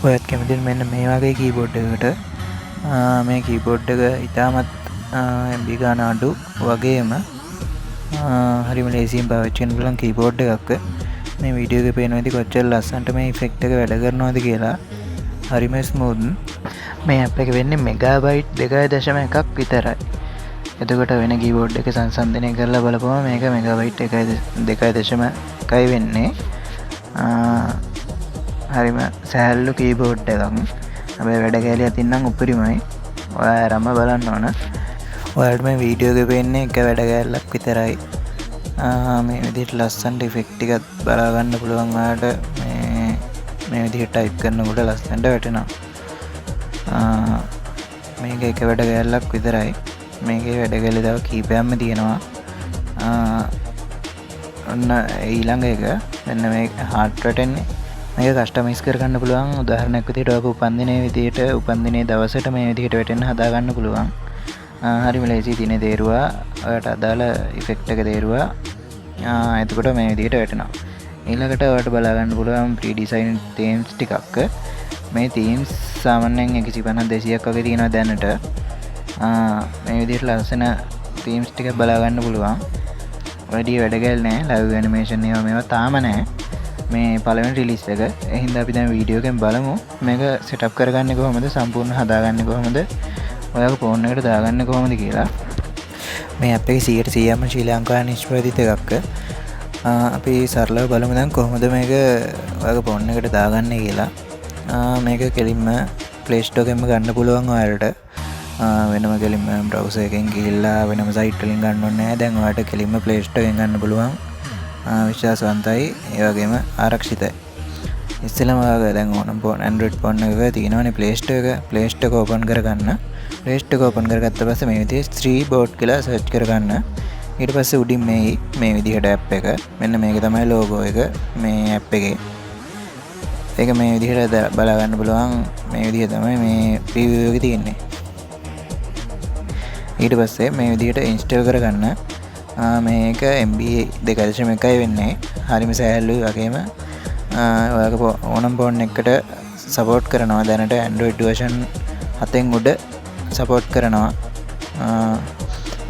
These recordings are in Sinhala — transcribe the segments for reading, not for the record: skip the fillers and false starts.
ඔයත් කැමතිද මෙන්න මේ වගේ කීබෝඩ් එකකට මේ කීබෝඩ් එක ඉතාමත් MB ගාන අඩු වගේම හරිම ලේසියෙන් පාවිච්චි කරන්න පුළුවන් කීබෝඩ් එකක්. මේ වීඩියෝ එකේ පේනවා ඉතින් කොච්චර ලස්සනට මේ ඉෆෙක්ට් එක වැඩ කරනවද කියලා. හරිම ස්මූත්. මේ ඇප් එක වෙන්නේ මෙගාබයිට් 2.1ක් විතරයි. එතකොට වෙන කීබෝඩ් එක සංසන්දනය කරලා බලපුවම මේක මෙගාබයිට් 2.1යි වෙන්නේ. හරිම සෑහළු කීබෝඩ් එකක්. හැබැයි වැඩ කැලියක් තින්නම් උපරිමයි. ඔයා ආරම්භ බලන්න ඕන. ඔයාලට මේ වීඩියෝ එකේ පේන්නේ එක වැඩ කැලක් විතරයි. මේ විදිහට ලස්සනට ඉෆෙක්ට් ටිකක් බලා ගන්න පුළුවන්. ඔයාලට මේ විදිහට ටයිප් කරනකොට ලස්සනට වැටෙනවා. මේක එක වැඩ කැලක් විතරයි. මේකේ වැඩ කැලේ තව කීපයක්ම තියෙනවා. ඔන්න ඊළඟ එක මෙන්න මේක හાર્ට් රේට් එන්නේ. මේක කස්ටමයිස් කරගන්න පුළුවන්. උදාහරණයක් විදිහට ඔයක උපන්දිනේ විදිහට උපන්දිනේ දවසට මේ විදිහට වැටෙන්න හදා ගන්න පුළුවන්. හරිම ලේසි දිනේ තේරුවා. ඔයාලට අදාළ ඉෆෙක්ට් එක තේරුවා. එතකොට මේ විදිහට වැටෙනවා. ඊළඟට ඔයාලට බලා ගන්න පුළුවන් ප්‍රී ඩිසයින් තීම්ස් ටිකක්. මේ තීම්ස් සාමාන්‍යයෙන් 150 200ක් වගේ තියෙනවා දැනට. මේ විදිහට ලස්සන තීම්ස් ටිකක් බලා ගන්න පුළුවන්. වැඩි වැඩ ගෑල් නෑ. ලයිව් ඇනිමේෂන් මේවා තාම නෑ. මේ පළවෙනි රිලීස් එක. ඒ හින්දා අපි දැන් වීඩියෝ එකෙන් බලමු මේක සෙටප් කරගන්නේ කොහොමද, සම්පූර්ණ හදාගන්නේ කොහොමද, ඔයාගේ ෆෝන් එකට දාගන්නේ කොහොමද කියලා. මේ ඇප් එක 100%ම ශ්‍රී ලංකාවේ නිෂ්පාදිත එකක්. අපි සරලව බලමු දැන් කොහොමද මේක ඔයාගේ ෆෝන් එකට දාගන්නේ කියලා. මේක කෙලින්ම Play Store එකෙන්ම ගන්න පුළුවන් ඔයාලට. වෙනම කෙලින්ම browser එකෙන් ගිහිල්ලා වෙනම site වලින් ගන්න ඕනේ නැහැ. දැන් ඔයාලට කෙලින්ම Play Store එකෙන් ගන්න පුළුවන්. විශ්වාසවන්තයි ඒ වගේම ආරක්ෂිතයි. ඉස්සෙල්ලාම ඔයාලා දැන් ඕනම් Android phone එකක තියෙනවනේ Play Store එක. Play Store එක open කරගන්න. Play Store එක open කරගත්ත පස්සේ මේ විදිහේ Streeboard කියලා search කරගන්න. ඊට පස්සේ උඩින් මේ විදිහට app එක. මෙන්න මේක තමයි logo එක මේ app එකේ. ඒක මේ විදිහට බලා ගන්න පුළුවන්. මේ විදිහ තමයි මේ preview එකේ තියෙන්නේ. ඊට පස්සේ මේ විදිහට install කරගන්න. මේක MB 2.1යි වෙන්නේ. හරිම සෑහළුයි වගේම ඔයාගේ ඕනම් ෆෝන් එකකට සපෝට් කරනවා. දැනට Android version 7න් උඩ සපෝට් කරනවා.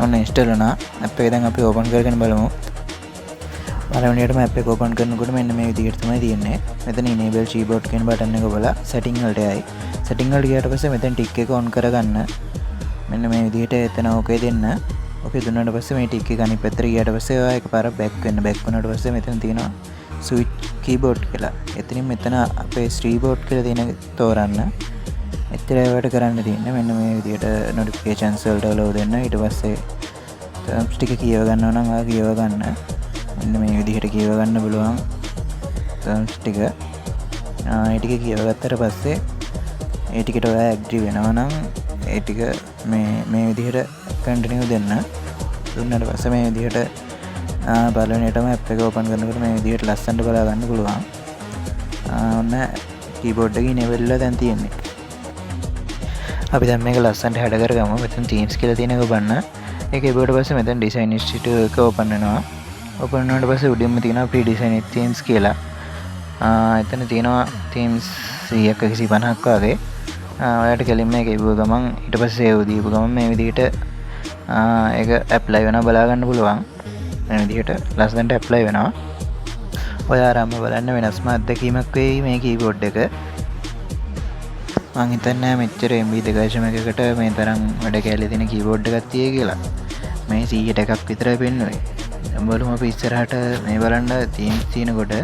ඔන්න ඉන්ස්ටෝල් වුණා. ඇප් එක දැන් අපි ඕපන් කරගෙන බලමු. පළවෙනියටම ඇප් එක ඕපන් කරනකොට මෙන්න මේ විදිහට තමයි තියෙන්නේ. මෙතන enable keyboard කියන බටන් එක ඔබලා setting වලට යයි. setting වලට ගියාට පස්සේ මෙතන ටික් එක on කරගන්න. මෙන්න මේ විදිහට එතන okay දෙන්න. okay දුන්නාට පස්සේ මේ ටික් එක අනිත් පැත්තට ගියාට පස්සේ ඔයා එකපාරක් back වෙන්න. back වුණාට පස්සේ මෙතන තියෙනවා switch keyboard කියලා. එතනින් මෙතන අපේ Streeboard කියලා තියෙන තෝරන්න. එච්චරයි ඔයාලට කරන්න තියෙන්නේ. මෙන්න මේ විදිහට notifications වලට allow දෙන්න. ඊට පස්සේ terms ටික කියව ගන්නවා නම් ඔයා කියව ගන්න. මෙන්න මේ විදිහට කියව ගන්න පුළුවන් terms ටික. ඒ ටික කියව ගත්තට පස්සේ ඒ ටිකට ඔයා agree වෙනවා නම් ඒ ටික මේ විදිහට continue දෙන්න. දුන්නාට පස්සේ මේ විදිහට පළවෙනියටම app එක open කරනකොට මේ විදිහට ලස්සනට බලා ගන්න පුළුවන්. ඔන්න keyboard එකේ enable වෙලා දැන් තියෙන්නේ. අපි දැන් මේක ලස්සනට හැඩ කරගමු. මෙතන themes කියලා තියෙන එක බලන්න. ඒක ඉබුවට පස්සේ මෙතන design institute එක open වෙනවා. open වුණාට පස්සේ උඩින්ම තියෙනවා pre designed themes කියලා. එතන තියෙනවා themes 100ක් 150ක් වගේ. ඔයාලට කෙලින්ම මේක ඉබුව ගමන් ඊට පස්සේ save දීපු ගමන් මේ විදිහට ඒක apply වෙනවා බලා ගන්න පුළුවන්. මේ විදිහට ලස්සනට apply වෙනවා. ඔයා ආරම්භ බලන්න වෙනස්ම අත්දැකීමක් වෙයි මේ keyboard එක. මං හිතන්නේ මෙච්චර MB 2.1කට මේ තරම් වැඩ කැලේ තියෙන keyboard එකක් තියෙයි කියලා. මේ 100ට එකක් විතරයි පෙන්වන්නේ. බලමු අපි ඉස්සරහට මේ බලන්න themes තියෙනකොට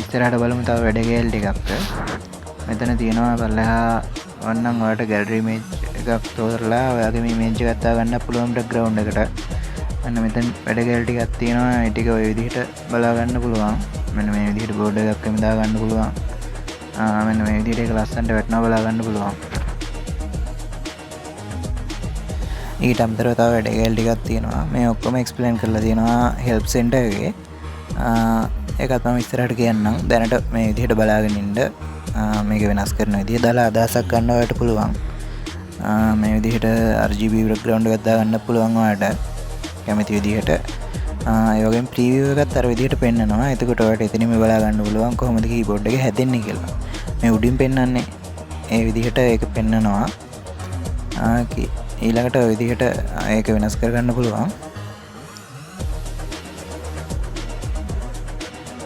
ඉස්සරහට බලමු තව වැඩ කැලේ ටිකක්. මෙතන තියෙනවා බලලා වන්නම් ඔයාලට gallery image එකක් තෝරලා ඔයාගේ මේ image එකක් දාගන්න පුළුවන් background එකට. මෙන්න මෙතන වැඩ කැලේ ටිකක් තියෙනවා. ඒ ටික ඔය විදිහට බලා ගන්න පුළුවන්. මෙන්න මේ විදිහට board එකක් එමු දා ගන්න පුළුවන්. මෙන්න මේ විදිහට ඒක ලස්සනට වැටෙනවා බලා ගන්න පුළුවන්. ඊට අමතරව තව වැඩ කැලේ ටිකක් තියෙනවා. මේ ඔක්කොම explain කරලා තියෙනවා help center එකේ. ඒකත් මම ඉස්සරහට කියන්නම්. දැනට මේ විදිහට බලාගෙන ඉන්න මේක වෙනස් කරන විදිය දාලා අදහසක් ගන්න ඔයාලට පුළුවන්. මේ විදිහට RGB background එකක් දාගන්න පුළුවන් ඔයාලට කැමති විදිහට. ඒ වගේම ප්‍රීවියු එකත් අර විදිහට පෙන්නනවා. එතකොට ඔයාලට එතනින්ම බලා ගන්න පුළුවන් කොහොමද කීබෝඩ් එක හැදෙන්නේ කියලා. මේ උඩින් පෙන්නන්නේ ඒ විදිහට ඒක පෙන්නනවා. ඊළඟට ඔය විදිහට ඒක වෙනස් කරගන්න පුළුවන්.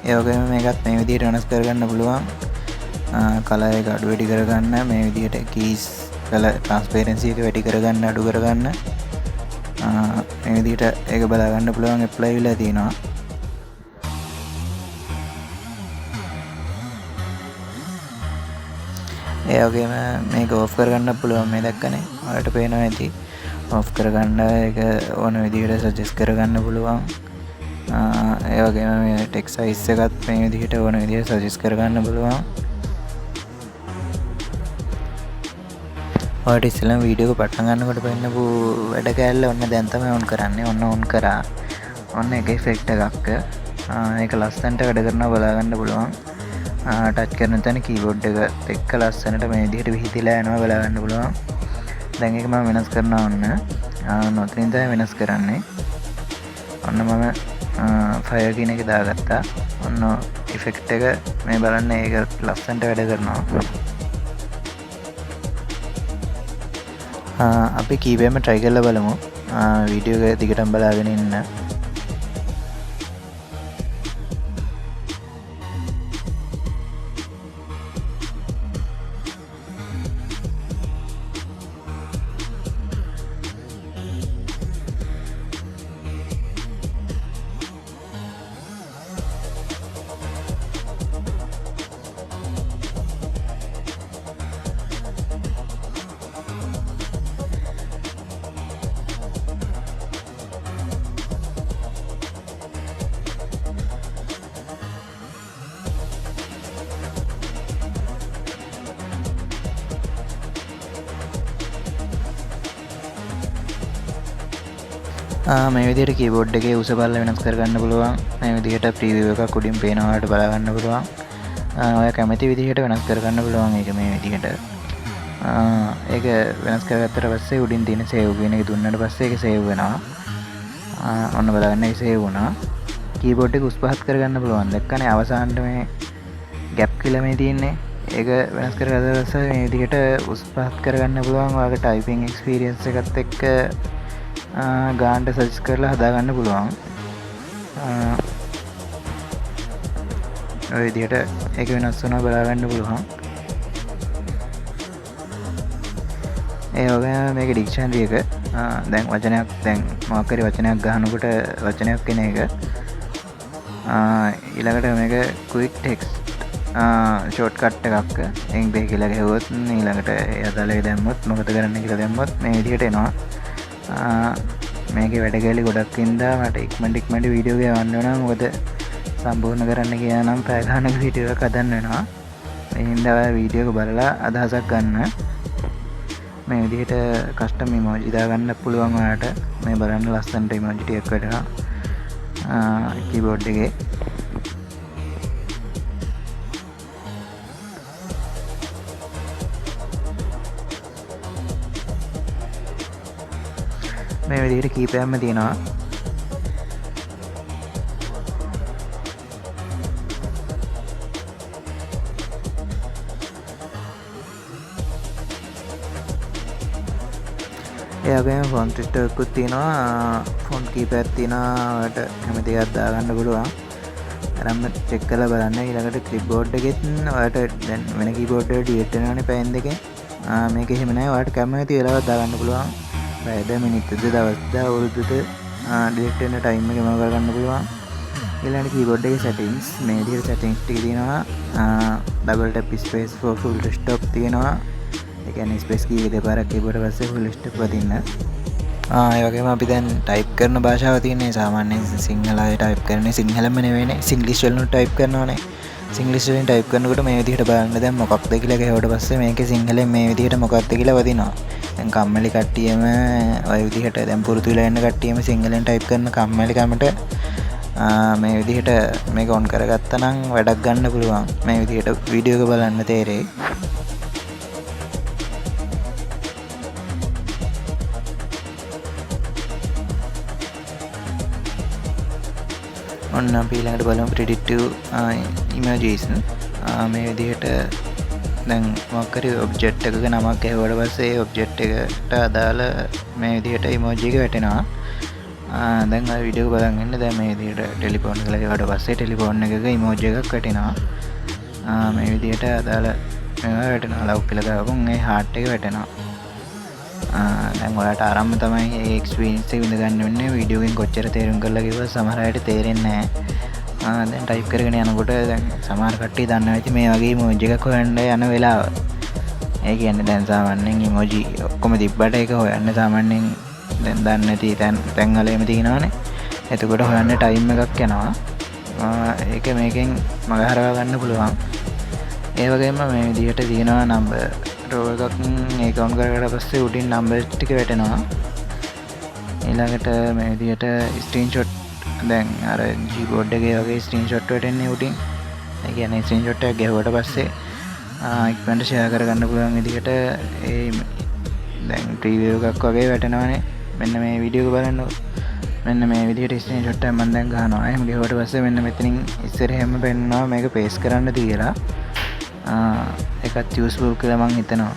ඒ වගේම මේකත් මේ විදිහට වෙනස් කරගන්න පුළුවන්. කලර් එක අඩු වැඩි කරගන්න, මේ විදිහට කීස් කලර් ට්‍රාන්ස්පරන්සි එක වැඩි කරගන්න, අඩු කරගන්න. මේ විදිහට ඒක බලා ගන්න පුළුවන්. ඇප්ලයි වෙලා තියෙනවා. ඒ වගේම මේක ඕෆ් කරගන්න පුළුවන්. මේ දැක්කනේ ඔයාලට පේනවා ඇති. ඕෆ් කරගන්න ඒක ඕන විදිහට සජෙස්ට් කරගන්න පුළුවන්. ඒ වගේම මේ ටෙක්ස්ට් සයිස් එකත් මේ විදිහට ඕන විදිහට සජෙස්ට් කරගන්න පුළුවන්. ඔයාලට ඉස්සෙල්ලාම වීඩියෝ එක පටන් ගන්නකොට පෙන්නපු වැඩ කෑල්ල ඔන්න දැන් තමයි ඔන් කරන්නේ. ඔන්න ඔන් කරා. ඔන්න එක ඉෆෙක්ට් එකක්. ඒක ලස්සනට වැඩ කරනවා බලා ගන්න පුළුවන්. ටච් කරන තැන කීබෝඩ් එක එක්ක ලස්සනට මේ විදිහට විහිදලා යනවා බලා ගන්න පුළුවන්. දැන් ඒක මම වෙනස් කරනවා ඔන්න. ඔතනින් තමයි වෙනස් කරන්නේ. ඔන්න මම ෆයර් කියන එක දාගත්තා. ඔන්න ඉෆෙක්ට් එක මේ බලන්න ඒක ලස්සනට වැඩ කරනවා. අපි කීපෙම try කරලා බලමු. වීඩියෝ එක දිගටම බලාගෙන ඉන්න. මේ විදිහට කීබෝඩ් එකේ උස බල්ල වෙනස් කරගන්න පුළුවන්. මේ විදිහට ප්‍රීවියු එකක් උඩින් පේනවාට බලා ගන්න පුළුවන්. ඔය කැමති විදිහට වෙනස් කරගන්න පුළුවන් ඒක මේ විදිහට. ඒක වෙනස් කරගත්තට පස්සේ උඩින් තියෙන සේව් කියන එක දුන්නාට පස්සේ ඒක සේව් වෙනවා. ඔන්න බලන්න ඒක සේව් වුණා. කීබෝඩ් එක උස් පහත් කරගන්න පුළුවන්. දැක්කනේ අවසානයේ මේ ගැප් කියලා මේ තියෙන්නේ. ඒක වෙනස් කරගත්තට පස්සේ මේ විදිහට උස් පහත් කරගන්න පුළුවන්. ඔයාගේ ටයිපින් එක්ස්පීරියන්ස් එකත් එක්ක ගාන්ට සජස් කරලා හදාගන්න පුළුවන්. ඔය විදිහට ඒක වෙනස් වුණා බලාගන්න පුළුවන්. ඒ වගේම මේක ඩික්ෂනරි එක දැන් වචනයක් දැන් මොකක් හරි වචනයක් ගහනකොට වචනයක් එන එක. ඊළඟට මේක ක්වික් ටෙක්ස්ට් ෂෝට් කට් එකක්. එංග්‍රේසි කියලා ගහුවොත් ඊළඟට යතලේ දැම්මොත් මොකද කරන්න කියලා දැම්මොත් මේ විදිහට එනවා. මේකේ වැඩ කැලි ගොඩක් ඉඳලා මට ඉක්මනට වීඩියෝ එක යවන්න වෙනවා. මොකද සම්පූර්ණ කරන්න කියලා නම් පැය ගානක වීඩියෝ එකක් හදන්න වෙනවා. ඒ හින්දා ඔය වීඩියෝ එක බලලා අදහසක් ගන්න. මේ විදිහට කස්ටම් ඉමෝජි දාගන්න පුළුවන් ඔයාලට. මේ බලන්න ලස්සනට ඉමෝජි ටිකක් වැඩනවා කීබෝඩ් එකේ. මේ විදිහට කීපයක්ම තියෙනවා. ඒ වගේම ෆොන්ට් එකකුත් තියෙනවා. ෆොන්ට් කීපයක් තියෙනවා. ඔයාලට කැමති එකක් දාගන්න පුළුවන්. අරම චෙක් කරලා බලන්න. ඊළඟට කීබෝඩ් එකෙත් ඔයාලට දැන් වෙන කීබෝඩ් එකට ඩිලීට් වෙනවනේ පැයෙන් දෙකෙන්. මේක එහෙම නැහැ. ඔයාලට කැමති වෙලාවක් දාගන්න පුළුවන්. පැයද මිනිත්තුද දවස්ද අවුරුද්දද ඩිලීට් වෙන ටයිම් එක මොකක් කරගන්න පුළුවන්. ඊළඟට කීබෝඩ් එකේ settings මේ විදිහට settings ටික තියෙනවා. double tap space for full stop තියෙනවා. ඒ කියන්නේ space key එක දෙපාරක් keyboard එක පස්සේ full stop වදින්න. ඒ වගේම අපි දැන් type කරන භාෂාව තියෙන්නේ සාමාන්‍යයෙන් සිංහලයි type කරන්නේ සිංහලම නෙවෙයිනේ. English වලින් type කරනවානේ. English වලින් type කරනකොට මේ විදිහට බලන්න දැන් මොකක්ද කියලා ගහුවට පස්සේ මේකේ සිංහලෙන් මේ විදිහට මොකක්ද කියලා වදිනවා. දැන් කම්මැලි කට්ටියම ඔය විදිහට දැන් පුරුදු වෙලා ඉන්න කට්ටියම සිංහලෙන් type කරන කම්මැලි කමට මේ විදිහට මේක on කරගත්තා නම් වැඩක් ගන්න පුළුවන්. මේ විදිහට වීඩියෝ එක බලන්න තේරෙයි. ඔන්න අපි ඊළඟට බලමු predictive images. මේ විදිහට දැන් මොකක් හරි ඔබ්ජෙක්ට් එකක නමක් ඇහුවට පස්සේ ඒ ඔබ්ජෙක්ට් එකට අදාළ මේ විදිහට ඉමෝජි එක වැටෙනවා. දැන් අර වීඩියෝ එක බලන් ඉන්න. දැන් මේ විදිහට ටෙලිෆෝන් එක ලගාවට පස්සේ ටෙලිෆෝන් එකක ඉමෝජි එකක් වැටෙනවා. මේ විදිහට අදාළ මේවා වැටෙනවා. ලව් කියලා ගාවම ඒ හાર્ට් එක වැටෙනවා. දැන් ඔයාලට ආරම්භ තමයි මේ එක්ස්පීරියන්ස් එක විඳ ගන්න වෙන්නේ. වීඩියෝ එකෙන් කොච්චර තේරුම් කරලා කිව්වත් සමහර අයට තේරෙන්නේ නැහැ. දැන් ටයිප් කරගෙන යනකොට දැන් සමහර කට්ටිය දන්නවා ඇති මේ වගේ ඉමෝජි එකක් හොයන්න යන වෙලාව. ඒ කියන්නේ දැන් සාමාන්‍යයෙන් ඉමෝජි ඔක්කොම තිබ්බට ඒක හොයන්න සාමාන්‍යයෙන් දැන් දන්නේ නැති තැන් වල එහෙම තියෙනවානේ. එතකොට හොයන්න ටයිම් එකක් යනවා. ඒක මේකෙන් මග හරවා ගන්න පුළුවන්. ඒ වගේම මේ විදිහට තියෙනවා නම්බර් රෝ එකක් ඒ කවුන්ට් කරලා පස්සේ උඩින් නම්බර් ටික වැටෙනවා. ඊළඟට මේ විදිහට ස්ක්‍රීන්ෂොට් දැන් අර කීබෝඩ් එකේ වගේ ස්ක්‍රීන්ෂොට් වැටෙන්නේ උඩින්. ඒ කියන්නේ ස්ක්‍රීන්ෂොට් එක ගැහුවට පස්සේ ඉක්මනට ෂෙයා කරගන්න පුළුවන් විදිහට ඒ දැන් ප්‍රීවියු එකක් වගේ වැටෙනවානේ. මෙන්න මේ වීඩියෝ එක බලන්නකො. මෙන්න මේ විදිහට ස්ක්‍රීන්ෂොට් එක මම දැන් ගහනවා. එහෙම ගිහුවට පස්සේ මෙන්න මෙතනින් ඉස්සරහෙම පෙන්නනවා මේක පේස්ට් කරන්න තියලා. එකත් යූස්ෆුල් කියලා මං හිතනවා.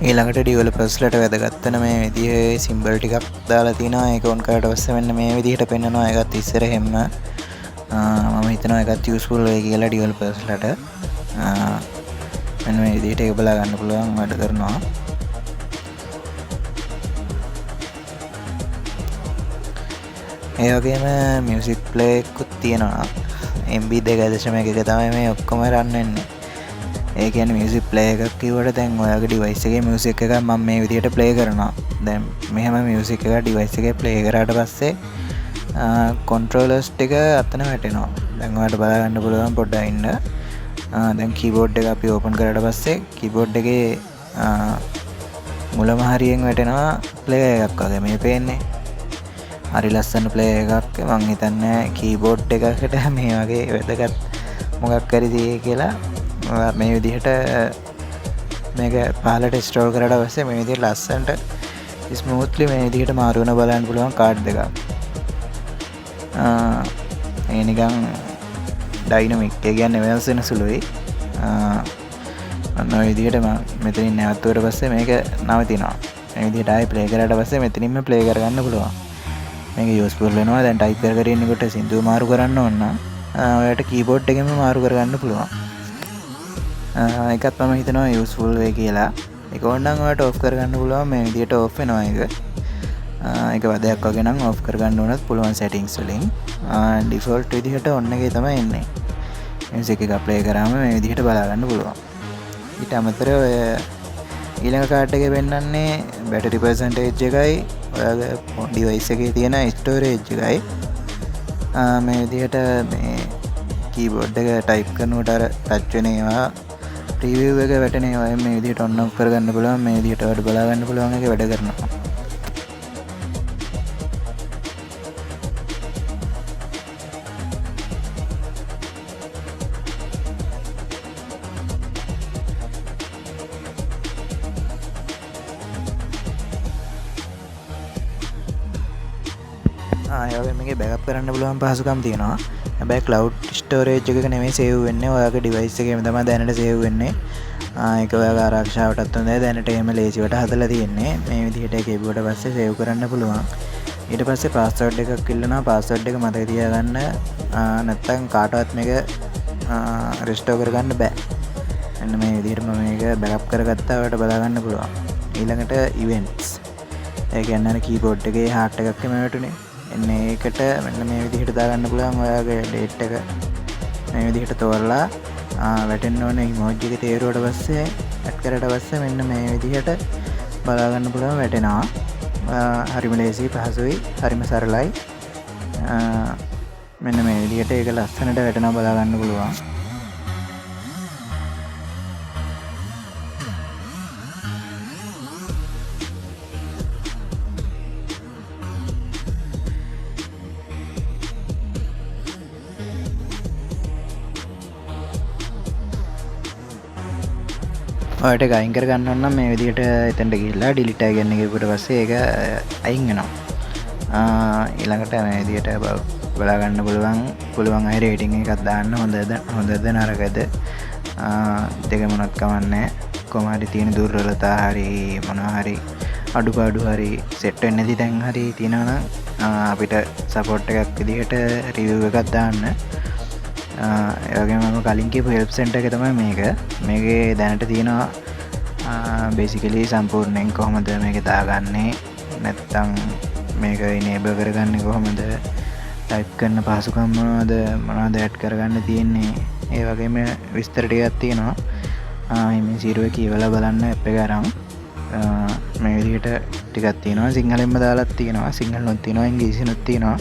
ඊළඟට ඩිවෙලොපර්ස්ලට වැදගත් වෙන මේ විදිහේ සිම්බල් ටිකක් දාලා තිනවා. ඒක ඔන් කරලා පස්සේ මෙන්න මේ විදිහට පෙන්නනවා. ඒකත් ඉස්සරහෙම මම හිතනවා ඒකත් යූස්ෆුල් වෙයි කියලා ඩිවෙලොපර්ස්ලට. මෙන්න මේ විදිහට ඒක බලා ගන්න පුළුවන් වැඩ කරනවා. ඒ වගේම මියුසික් ප්ලේ එකකුත් තියෙනවා. MB 2.1 තමයි මේ ඔක්කොම රන් වෙන්නේ. ඒ කියන්නේ මියුසික් ප්ලේ එකක් කිව්වට දැන් ඔයාගේ ඩිවයිස් එකේ මියුසික් එකක් මම මේ විදිහට ප්ලේ කරනවා. දැන් මෙහෙම මියුසික් එක ඩිවයිස් එකේ ප්ලේ කරාට පස්සේ කන්ට්‍රෝලර්ස් ටික අතන වැටෙනවා. දැන් ඔයාලට බලා ගන්න පුළුවන් පොඩ්ඩක් ඉන්න. දැන් කීබෝඩ් එක අපි ඕපන් කරාට පස්සේ කීබෝඩ් එකේ මුලම හරියෙන් වැටෙනවා ප්ලේ එකක් වගේ මේ පේන්නේ. හරි ලස්සන ප්ලේ එකක්. මං හිතන්නේ කීබෝඩ් එකකට මේ වගේ වැදගත් මොකක් හරි තියෙයි කියලා. මේ විදිහට මේක පහලට ස්ක්‍රෝල් කරලා පස්සේ මේ විදිහට ලස්සනට ස්මූත්ලි මේ විදිහට මාරු වෙන බලන්න පුළුවන් කාඩ් එකක්. ඒ නිකන් ඩයිනමික් ඒ කියන්නේ වෙනස් වෙන සුළුයි. අන්න ඔය විදිහට මම මෙතනින් නැවතුවට පස්සේ මේක නවතිනවා. මේ විදිහට ආයෙ ප්ලේ කරාට පස්සේ මෙතනින්ම ප්ලේ කරගන්න පුළුවන්. මේක යූස්ෆුල් වෙනවා. දැන් ටයිප් කර ඉන්නකොට සින්දුව මාරු කරන්න ඕන නම් ඔයාලට කීබෝඩ් එකෙන්ම මාරු කරගන්න පුළුවන්. ඒකත් මම හිතනවා යූස්ෆුල් වෙයි කියලා. ඒක ඕනනම් ඔයාලට ඔෆ් කරගන්න පුළුවන්. මේ විදිහට ඔෆ් වෙනවා ඒක. ඒක වදයක් වගේ නම් ඔෆ් කරගන්න උනත් පුළුවන් සෙටින්ග්ස් වලින්. ඩිෆෝල්ට් විදිහට ඔන්න එකේ තමයි එන්නේ. මියුසික් එක ප්ලේ කරාම මේ විදිහට බලා ගන්න පුළුවන්. ඊට අමතරව ඔය ඊළඟ කාඩ් එකේ පෙන්නන්නේ බැටරි පර්සන්ටේජ් එකයි ඔයාගේ ඩිවයිස් එකේ තියෙන ස්ටෝරේජ් එකයි. මේ විදිහට මේ කීබෝඩ් එක ටයිප් කරනකොට අර ටච් වෙන ඒවා ප්‍රීවියු එක වැටෙන ඒවා මේ විදිහට ඔන් ඔෆ් කරගන්න පුළුවන්. මේ විදිහට ඔයාලට බලා ගන්න පුළුවන් එක වැඩ කරනවා. ඒවගේ මේකේ බෑකප් කරන්න පුළුවන් පහසුකම් තියෙනවා. හැබැයි ක්ලවුඩ් ස්ටෝරේජ් එකක නෙමෙයි සේව් වෙන්නේ. ඔයාගේ ඩිවයිස් එකේම තමයි දැනට සේව් වෙන්නේ. ඒක ඔයාගේ ආරක්ෂාවටත් හොඳයි. දැනට එහෙම ලේසියට හදලා තියෙන්නේ. මේ විදිහට ඒක ඉබුවට පස්සේ සේව් කරන්න පුළුවන්. ඊට පස්සේ පාස්වර්ඩ් එකක් ඉල්ලනවා. පාස්වර්ඩ් එක මතක තියාගන්න. නැත්තම් කාටවත් මේක රිස්ටෝර් කරගන්න බෑ. මෙන්න මේ විදිහට මම මේක බෑකප් කරගත්තා. ඔයාලට බලා ගන්න පුළුවන්. ඊළඟට ඉවෙන්ට්ස්. ඒ කියන්නේ කීබෝඩ් එකේ හાર્ට් එකක් එම වැටුනේ. එන්නේ ඒකට මෙන්න මේ විදිහට දාගන්න පුළුවන්. ඔයාගේ ඩේට් එක මේ විදිහට තෝරලා වැටෙන්න ඕනේ ඉමෝජි එක තේරුවට පස්සේ ඇඩ් කරලා පස්සේ මෙන්න මේ විදිහට බලා ගන්න පුළුවන් වැටෙනවා. හරිම ලේසි පහසුයි. හරිම සරලයි. මෙන්න මේ විදිහට ඒක ලස්සනට වැටෙනවා බලා ගන්න පුළුවන්. ඔයාලට ඒක අයින් කර ගන්න ඕන නම් මේ විදිහට එතනට ගිහිල්ලා ඩිලීට් එක ගන්න ගිහුවට පස්සේ ඒක අයින් වෙනවා. ඊළඟට මේ විදිහට බලා ගන්න පුළුවන් අය රේටිං එකක් දාන්න හොඳද නරකද දෙක මොනවත් කමන්නේ. කොහොම හරි තියෙන දුර්වලතා හරි මොනවා හරි අඩුපාඩු හරි සෙට් වෙන්නේ නැති තැන් හරි තියෙනවා නම් අපිට සපෝට් එකක් විදිහට රිවිව් එකක් දාන්න. ඒ වගේම මම කලින් කියපු හෙල්ප් සෙන්ටර් එක තමයි මේක. මේකේ දැනට තියෙනවා බේසිකලි සම්පූර්ණයෙන් කොහොමද මේක දාගන්නේ, නැත්නම් මේක ඉනේබල් කරගන්නේ කොහොමද, ටයිප් කරන පහසුකම් මොනවද ඇඩ් කරගන්න තියෙන්නේ, ඒ වගේම විස්තර ටිකක් තියෙනවා. මේ සීරුව කියවලා බලන්න ඇප් එක අරන් මේ විදිහට ටිකක් තියෙනවා. සිංහලෙන්ම දාලාත් තියෙනවා, සිංහලෙන්ත් තියෙනවා, ඉංග්‍රීසියෙන්ත් තියෙනවා.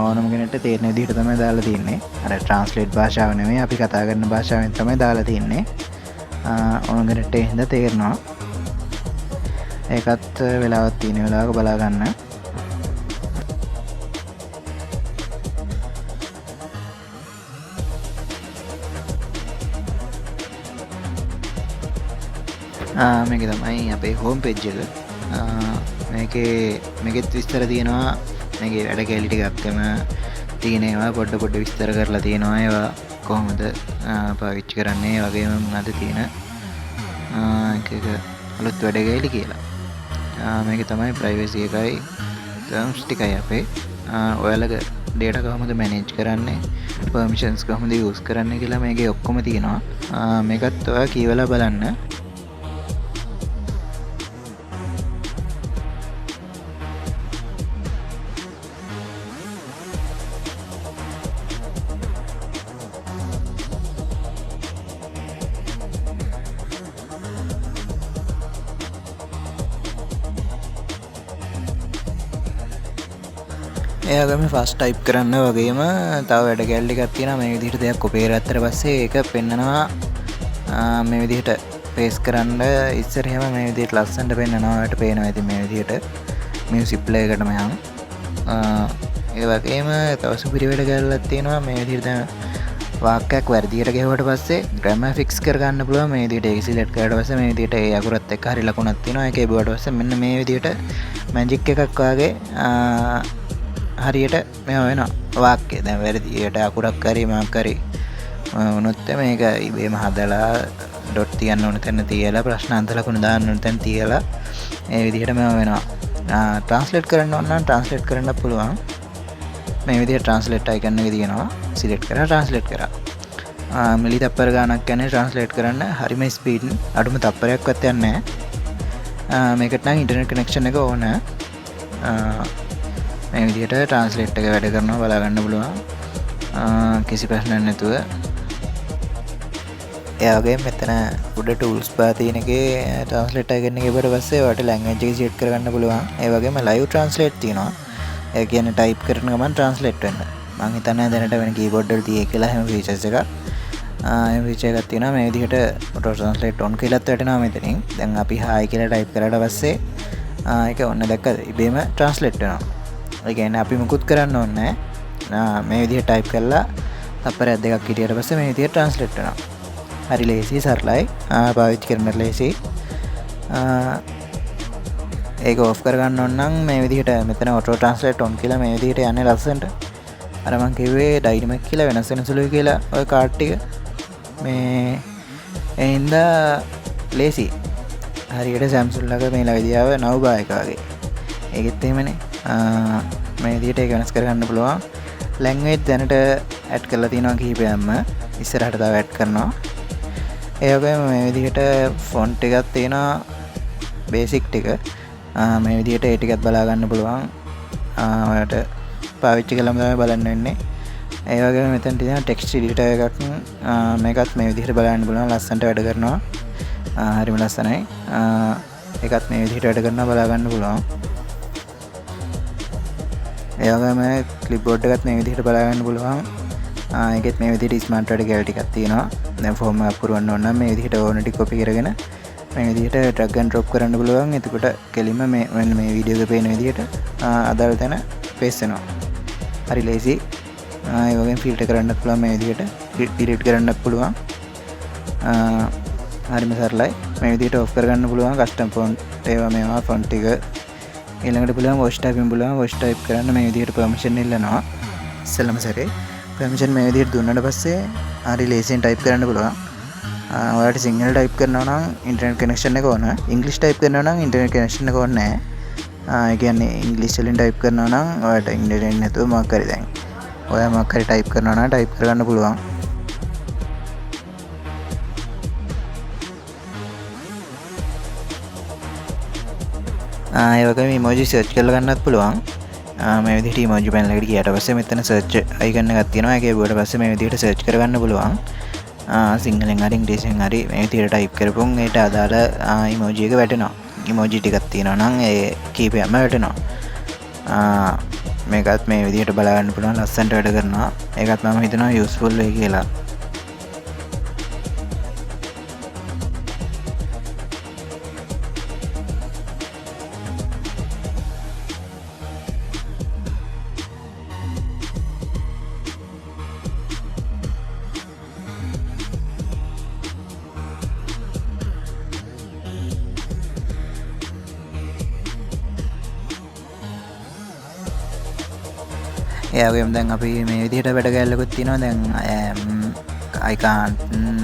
ඕනම කෙනෙක්ට තේරෙන විදිහට තමයි දාලා තියෙන්නේ. අර ට්‍රාන්ස්ලේට් භාෂාව නෙමෙයි, අපි කතා කරන භාෂාවෙන් තමයි දාලා තියෙන්නේ. ඕනම කෙනෙක්ට එහෙනම් තේරෙනවා. ඒකත් වෙලාවක් තියෙන වෙලාවක බලා ගන්න. මේක තමයි අපේ හෝම් පේජ් එක. මේකෙත් විස්තර තියෙනවා. මේකේ වැඩ කැලි ටිකක්ම තියෙනවා. පොඩ්ඩ විස්තර කරලා තියෙනවා. ඒවා කොහොමද පාවිච්චි කරන්නේ, වගේම මොනවද තියෙන එක අලුත් වැඩ කැලි කියලා. මේක තමයි ප්‍රයිවසි එකයි ටර්ම්ස් ටිකයි අපේ. ඔයාලගේ data කොහොමද මැනේජ් කරන්නේ, permissions කොහොමද යූස් කරන්නේ කියලා මේකේ ඔක්කොම තියෙනවා. මේකත් ඔයා කියවලා බලන්න. ඒගම ෆස් ටයිප් කරන්න වගේම තව වැඩ ගැල්ලි එකක් තියෙනවා. මේ විදිහට දෙයක් කොපි කරගත්තට පස්සේ ඒක පෙන්නනවා මේ විදිහට පේස් කරන්න. ඉස්සර එහෙම මේ විදිහට ලස්සනට පෙන්නනවා. ඔයාලට පේනවා ඉතින් මේ විදිහට මියුසික් ප්ලේ එකටම යන. ඒ වගේම තව සුපිරි වැඩ ගැල්ලක් තියෙනවා. මේ විදිහට දැන් වාක්‍යයක් වැරදියට ගෙවුවට පස්සේ ග්‍රැමර් ෆික්ස් කරගන්න පුළුවන්. මේ විදිහට ඒක සිලෙක්ට් කරලා පස්සේ මේ විදිහට ඒ අකුරත් එක්ක හරි ලකුණක් තියෙනවා. ඒකේ බුවට පස්සේ මෙන්න මේ විදිහට මැජික් එකක් වගේ හරියට මේ වෙනවා වාක්‍යය. දැන් වැරදියට අකුරක් හරි මාක් හරි වුණොත් මේක ඉබේම හදලා ඩොට් තියන්න ඕන තැන තියලා ප්‍රශ්නාන්ත ලකුණු දාන්න ඕන තැන තියලා මේ විදිහට මේව වෙනවා. ට්‍රාන්ස්ලේට් කරන්න ඕන නම් ට්‍රාන්ස්ලේට් කරන්න පුළුවන්. මේ විදිහට ට්‍රාන්ස්ලේට් අයිකන් එක තියෙනවා. සිලෙක්ට් කරලා ට්‍රාන්ස්ලේට් කරා. මිලි තප්පර ගානක් යන්නේ ට්‍රාන්ස්ලේට් කරන්න. හරිම ස්පීඩ්, අඩුම තප්පරයක්වත් යන්නේ නැහැ. මේකට නම් ඉන්ටර්නෙට් කනෙක්ෂන් එක ඕන. මේ විදිහට ට්‍රාන්ස්ලේට් එක වැඩ කරනවා බලා ගන්න පුළුවන් කිසි ප්‍රශ්නයක් නැතුව. ඒ වගේම මෙතන උඩ ටූල්ස් බාර් තියෙන එකේ ට්‍රාන්ස්ලේට් එකකින් ගිහුවට පස්සේ ඔයාලට ලැන්ග්වේජ් එක සෙට් කරගන්න පුළුවන්. ඒ වගේම ලයිව් ට්‍රාන්ස්ලේට් තියෙනවා. ඒ කියන්නේ ටයිප් කරන ගමන් ට්‍රාන්ස්ලේට් වෙන්න. මම හිතන්නේ දැනට වෙන කීබෝඩ් වල තියෙයි කියලා හැම ෆීචර්ස් එකක්. මේ ෆීචර් එකක් තියෙනවා. මේ විදිහට ඔටෝ ට්‍රාන්ස්ලේට් ඔන් කියලාත් වැටෙනවා මෙතනින්. දැන් අපි හායි කියලා ටයිප් කරලා පස්සේ ඒක ඔන්න දැක්කද ඉබේම ට්‍රාන්ස්ලේට් වෙනවා. ඒ කියන්නේ අපි මුකුත් කරන්න ඕනේ නැහැ. මේ විදිහට ටයිප් කරලා තප්පරයක් දෙකක් හිටියට පස්සේ මේ විදිහට ට්‍රාන්ස්ලේට් වෙනවා. හරි ලේසි, සරලයි, පාවිච්චි කරන්න ලේසි. ඒක ඔෆ් කරගන්න ඕන නම් මේ විදිහට මෙතන ඔටෝ ට්‍රාන්ස්ලේට් ඔන් කියලා මේ විදිහට යන්නේ ලස්සනට. අර මං කිව්වේ ඩයිනමික් කියලා වෙනස් වෙන සුළුයි කියලා ඔය කාඩ් ටික. මේ එහින්ද ලේසි. හරියට Samsung ළඟ මේ ලවිදියාව නවබා එක වගේ. ඒකෙත් එහෙමනේ. මේ විදිහට ඒක වෙනස් කරගන්න පුළුවන්. ලැන්ග්වේජ් දැනට ඇඩ් කරලා තියෙනවා කිහිපයක්ම. ඉස්සරහට තව ඇඩ් කරනවා. ඒ වගේම මේ විදිහට ෆොන්ට් එකක් තියෙනවා, බේසික් ටික. මේ විදිහට ඒ ටිකත් බලා ගන්න පුළුවන්. ඔයාලට පාවිච්චි කළාම තමයි බලන්න වෙන්නේ. ඒ වගේම මෙතන තියෙන ටෙක්ස්ට් එඩිටර් එකක්. මේකත් මේ විදිහට බලන්න පුළුවන්. ලස්සනට වැඩ කරනවා. හරිම ලස්සනයි. ඒකත් මේ විදිහට වැඩ කරනවා බලා ගන්න පුළුවන්. ඒ වගේම ක්ලිප්බෝඩ් එකත් මේ විදිහට බලා ගන්න පුළුවන්. ඒකෙත් මේ විදිහට ස්මාර්ට් වැඩ කැලි ටිකක් තියෙනවා. දැන් ෆෝම් එකක් පුරවන්න ඕන නම් මේ විදිහට ඕන ටික කොපි කරගෙන මේ විදිහට ඩ්‍රැග් ඇන්ඩ් ඩ්‍රොප් කරන්න පුළුවන්. එතකොට කෙලින්ම මේ වීඩියෝ එකේ පේන විදිහට අදාළ තැන පේස් වෙනවා. හරි ලේසි. ඒ වගේම ෆිල්ටර් කරන්නත් පුළුවන්. මේ විදිහට ඩිලීට් කරන්නත් පුළුවන්. හරිම සරලයි. මේ විදිහට ඔෆ් කරගන්න පුළුවන් කස්ටම් ෆොන්ට් ඒවා මේවා ෆොන්ට් ටික. ඊළඟට පුළුවන් වොයිස් ටයිපින් පුළුවන් වොයිස් ටයිප් කරන්න මේ විදිහට පර්මිෂන් ඉල්ලනවා. ඉස්සෙල්ලම සැරේ පර්මිෂන් මේ විදිහට දුන්නාට පස්සේ හරි ලේසියෙන් ටයිප් කරන්න පුළුවන්. ඔයාලට සිංහල ටයිප් කරනවා නම් ඉන්ටර්නෙට් කනෙක්ෂන් එක ඕන. ඉංග්‍රීසි ටයිප් කරනවා නම් ඉන්ටර්නෙට් කනෙක්ෂන් එක ඕනේ නැහැ. ඒ කියන්නේ ඉංග්‍රීසි වලින් ටයිප් කරනවා නම් ඔයාලට ඉන්ටර්නෙට් නැතුව මොකක් හරි දැන් ඔයා මොකක් හරි ටයිප් කරනවා නම් ටයිප් කරගන්න පුළුවන්. ඒ වගේම ඉමෝජි සර්ච් කරලා ගන්නත් පුළුවන්. මේ විදිහට ඉමෝජි පැනල් එකට ගියාට පස්සේ මෙතන සර්ච් අයිකන් එකක් තියෙනවා. ඒකේ ගියාට පස්සේ මේ විදිහට සර්ච් කරගන්න පුළුවන්. සිංහලෙන් හරි ඉංග්‍රීසියෙන් හරි මේ විදිහට ටයිප් කරපුවම ඒට අදාළ ඉමෝජි එක වැටෙනවා. ඉමෝජි ටිකක් තියෙනවා නම් ඒ කීපයක්ම වැටෙනවා. මේකත් මේ විදිහට බලා ගන්න පුළුවන් ලස්සනට වැඩ කරනවා. ඒකත් මම හිතනවා යූස්ෆුල් වෙයි කියලා. ඒවගේම දැන් අපි මේ විදිහට වැඩ ගැල්ලකුත් තියෙනවා. දැන් අයිකාන්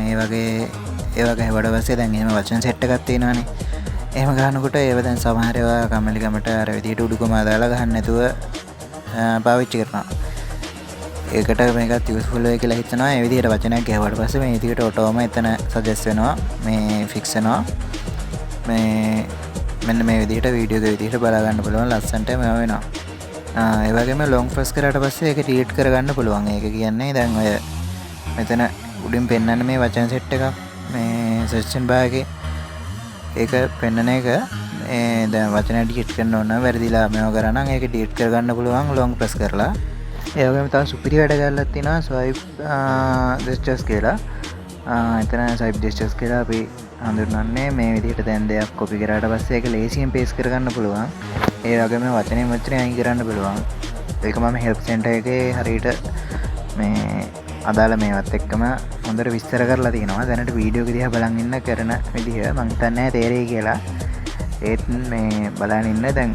ඒ වගේ වැඩ පස්සේ දැන් එහෙම වචන සෙට් එකක් තියෙනවානේ. එහෙම ගන්නකොට ඒව දැන් සමහර ඒවා කම්මැලිකමට අර විදිහට උඩුකම දාලා ගහන්න නැතුව පාවිච්චි කරනවා. ඒකට මේකත් යූස්ෆුල් වෙයි කියලා හිතනවා. ඒ විදිහට වචනයක් ගහුවාට පස්සේ මේ විදිහට ඔටෝම එතන සජෙස්ට් වෙනවා. මේ ෆික්ස් වෙනවා. මෙන්න මේ විදිහට වීඩියෝ එක විදිහට බලා ගන්න පුළුවන් ලස්සනට මේව වෙනවා. ඒ වගේම ලොන්ග් ප්‍රෙස් කරාට පස්සේ ඒක ඩිලීට් කරගන්න පුළුවන්. ඒක කියන්නේ දැන් ඔය මෙතන උඩින් පෙන්වන්න මේ වචන සෙට් එකක් මේ සර්ච් බාර් එකේ ඒක පෙන්වන එක දැන් වචන ඩිලීට් කරන්න ඕන වැරදිලා මේව කරා නම් ඒක ඩිලීට් කරගන්න පුළුවන් ලොන්ග් ප්‍රෙස් කරලා. ඒ වගේම තව සුපිරි වැඩ ගන්නක් තියෙනවා ස්වයිප් ජෙස්චර්ස් කියලා. එතන ස්වයිප් ජෙස්චර්ස් කියලා අපි හඳුන්වන්නේ මේ විදිහට දැන් දෙයක් කොපි කරාට පස්සේ ඒක ලේසියෙන් පේස්ට් කරගන්න පුළුවන්. ඒ වගේම වචනේ අයින් කරන්න පුළුවන්. ඒක මම හෙල්ප් සෙන්ටර් එකේ හරියට මේ අදාළ මේවත් එක්කම හොඳට විස්තර කරලා තියෙනවා. දැනට වීඩියෝ එක දිහා බලන් ඉන්න කරන විදිහ මම හිතන්නේ තේරෙයි කියලා. ඒත් මේ බලන් ඉන්න දැන්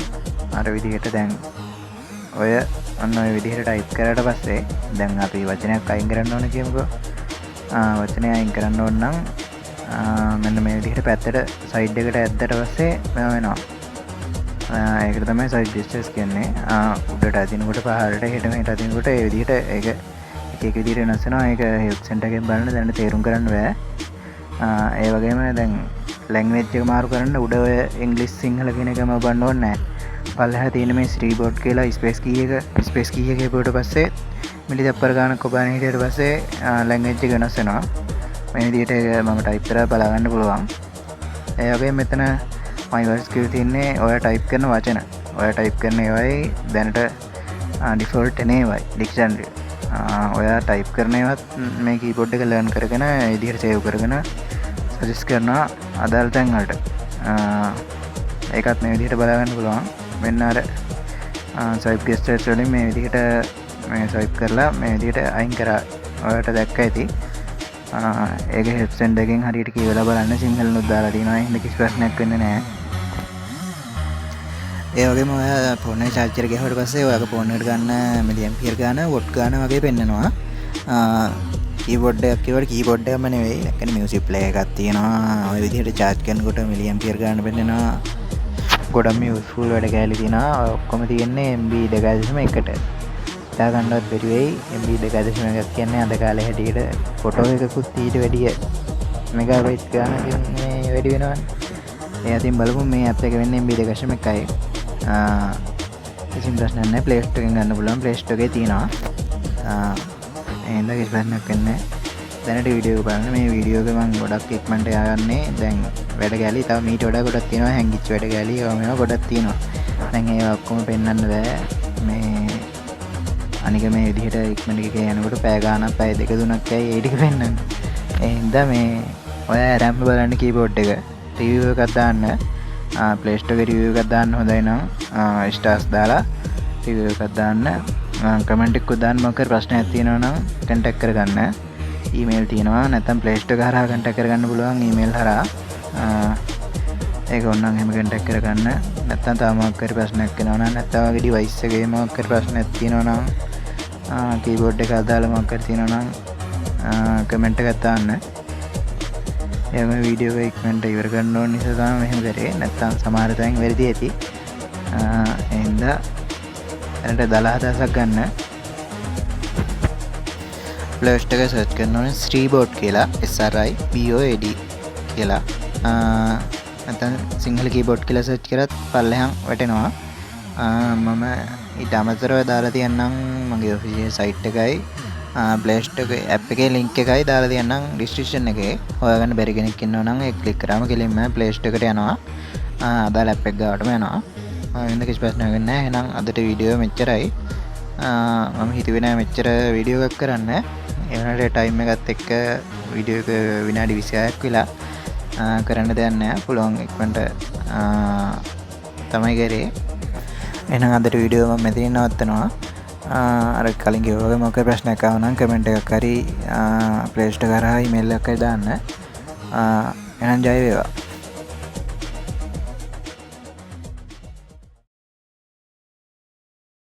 අර විදිහට දැන් ඔය අන්න ඔය විදිහට ටයිප් කරාට පස්සේ දැන් අපි වචනයක් අයින් කරන්න ඕන කියමුකෝ. වචනය අයින් කරන්න ඕන නම් මෙන්න මේ විදිහට පැත්තට සයිඩ් එකට ඇද්දට පස්සේ මේව වෙනවා. ඒකට තමයි සයිඩ් ජෙස්චර්ස් කියන්නේ. උඩට අදිනකොට පහළට හෙට අදිනකොට ඒ විදිහට ඒක එක විදිහට වෙනස් වෙනවා. ඒක හෙල්ප් සෙන්ටර් එකෙන් බලන්න දැන් තේරුම් කරන්න බෑ. ඒ වගේම දැන් ලැන්ග්වේජ් එක මාරු කරන්න උඩ ඔය ඉංග්‍රීසි සිංහල කියන එකම බලන්න ඕනේ නැහැ. පල්ලෙහා තියෙන මේ ස්ටීබෝඩ් කියලා ස්පේස් කී එක ගිහුවට පස්සේ මිලි තප්පර ගානක් ඔබාන හිටියට පස්සේ ලැන්ග්වේජ් එක වෙනස් වෙනවා. මේ විදිහට මම ටයිප් කරලා බලා ගන්න පුළුවන්. ඒ වගේම මෙතන මයිවර්ස් කියලා තියෙන්නේ ඔය ටයිප් කරන වචන. ඔය ටයිප් කරන ඒවායි දැනට ඩිෆෝල්ට් එන ඒවායි ඩික්ෂනරි. ඔයා ටයිප් කරන ඒවත් මේ කීබෝඩ් එක ලර්න් කරගෙන ඒ විදිහට සේව් කරගෙන සජෙස්ට් කරනවා අදාළ තැන් වලට. ඒකත් මේ විදිහට බලා ගන්න පුළුවන්. මෙන්න අර ස්වයිප් ජෙස්චර්ස් වලින් මේ විදිහට මේ ස්වයිප් කරලා මේ විදිහට අයින් කරා. ඔයාලට දැක්ක ඇති. ඒක හෙල්ප් සෙන්ටර් එකෙන් හරියට කියවලා බලන්න සිංහලනුත් දාලා තියෙනවා. එහෙනම් කිසි ප්‍රශ්නයක් වෙන්නේ නැහැ. ඒ වගේම ඔයා ෆෝන් එක චාර්ජර් ගහුවට පස්සේ ඔයාගේ ෆෝන් එකට ගන්න මිලි ඇම්පියර් ගාන වොට් ගාන වගේ පෙන්නනවා. කීබෝඩ් එකක් කියවට කීබෝඩ් එකම නෙවෙයි. ඒ කියන්නේ මියුසික් ප්ලේයර් එකක් තියෙනවා. ඔය විදිහට චාර්ජ් කරනකොට මිලි ඇම්පියර් ගාන පෙන්නනවා. ගොඩක් යූස්ෆුල් වැඩ කැලි තියෙනවා. ඔක්කොම තියෙන්නේ MB 2.1ට. හිතා ගන්නවත් බැරි වෙයි. MB 2.1ක් කියන්නේ අද කාලේ හැටියට ෆොටෝ එකකුත් ඊට වැඩිය මෙගාබයිට් ගානකින් මේ වැඩි වෙනවනේ. ඒ අතින් බලමු මේ ඇප් එක වෙන්නේ MB 2.1යි. කිසිම ප්‍රශ්නයක් නැහැ. ප්ලේ ස්ටෝර් එකෙන් ගන්න පුළුවන්. ප්ලේ ස්ටෝර් එකේ තියෙනවා. එහෙනම් කිසි ප්‍රශ්නයක් වෙන්නේ නැහැ. දැනට වීඩියෝ එක බලන්න. මේ වීඩියෝ එක මම ගොඩක් ඉක්මනට ය아가න්නේ. දැන් වැඩ ගැලි තව මීට වඩා ගොඩක් තියෙනවා. හැංගිච්ච වැඩ ගැලි ඒවා ගොඩක් තියෙනවා. දැන් ඒවා ඔක්කොම පෙන්වන්න බෑ. මේ අනික මේ විදිහට ඉක්මනට එක යනකොට පැය ගානක් පැය 2-3ක් යයි ඒ ටික පෙන්වන්න. ඒ හින්දා මේ ඔය ආරම්භ බලන්න කීබෝඩ් එක රිවිව් එකක් දාන්න. ප්ලේ ස්ටෝර් එකේ රිවිව් එකක් දාන්න හොඳයි නම් ස්ටාර්ස් දාලා රිවිව් එකක් දාන්න. කමෙන්ට් එකක් දාන්න මොකක් හරි ප්‍රශ්නයක් තියෙනවා නම් කන්ටැක්ට් කරගන්න. ඊමේල් තියෙනවා නැත්නම් Play Store එක හරහා කන්ටැක්ට් කරගන්න පුළුවන් ඊමේල් හරහා ඒක ඕනනම් එහෙම කන්ටැක්ට් කරගන්න නැත්නම් තව මොකක් හරි ප්‍රශ්නයක් වෙනවා නම් නැත්නම් ඔයගේ ඩිවයිස් එකේ මොකක් හරි ප්‍රශ්නයක් තියෙනවා නම් කීබෝඩ් එක අදාළ මොකක් හරි තියෙනවා නම් කමෙන්ට් එකක් දාන්න එහෙම වීඩියෝ එක ඉක්මනට ඉවර කරන්න ඕන නිසා තමයි මෙහෙම කරේ නැත්නම් සමහර තැන් වැරදි ඇති එහෙනම් එනට 10000ක් ගන්න Play Store එක සර්ච් කරන්න ඕනේ Sriboard කියලා SRIBOAD කියලා නැත්නම් සිංහල කීබෝඩ් කියලා සර්ච් කරත් පල්ලෙහාන් වැටෙනවා මම ඊට අමතරව දාලා තියන්නම් මගේ ඔෆිෂියල් සයිට් එකයි Play Store එකේ app එකේ link එකයි දාලා තියන්නම් description එකේ හොයාගන්න බැරි කෙනෙක් ඉන්නවා නම් ඒක ක්ලික් කරාම කෙලින්ම Play Store එකට යනවා අදාළ app එක ගාවටම යනවා වෙන කිසි ප්‍රශ්නයක් නැහැ එහෙනම් අදට වීඩියෝ මෙච්චරයි මම හිතුවේ නෑ මෙච්චර වීඩියෝ එකක් කරන්න ඒ වුණාට ටයිම් එකත් එක්ක වීඩියෝ එක විනාඩි 26ක් වෙලා කරන්න දෙයක් නෑ පුළුවන් ඉක්මනට තමයි කරේ එහෙනම් අදට වීඩියෝ මම මෙතනින් නවත්තනවා අර කලින් කිව්වා වගේ මොකක් ප්‍රශ්නයක් ආව නම් කමෙන්ට් එකක් හරි Play Store කරා ඊමේල් එකක් හරි දාන්න එහෙනම් ජය වේවා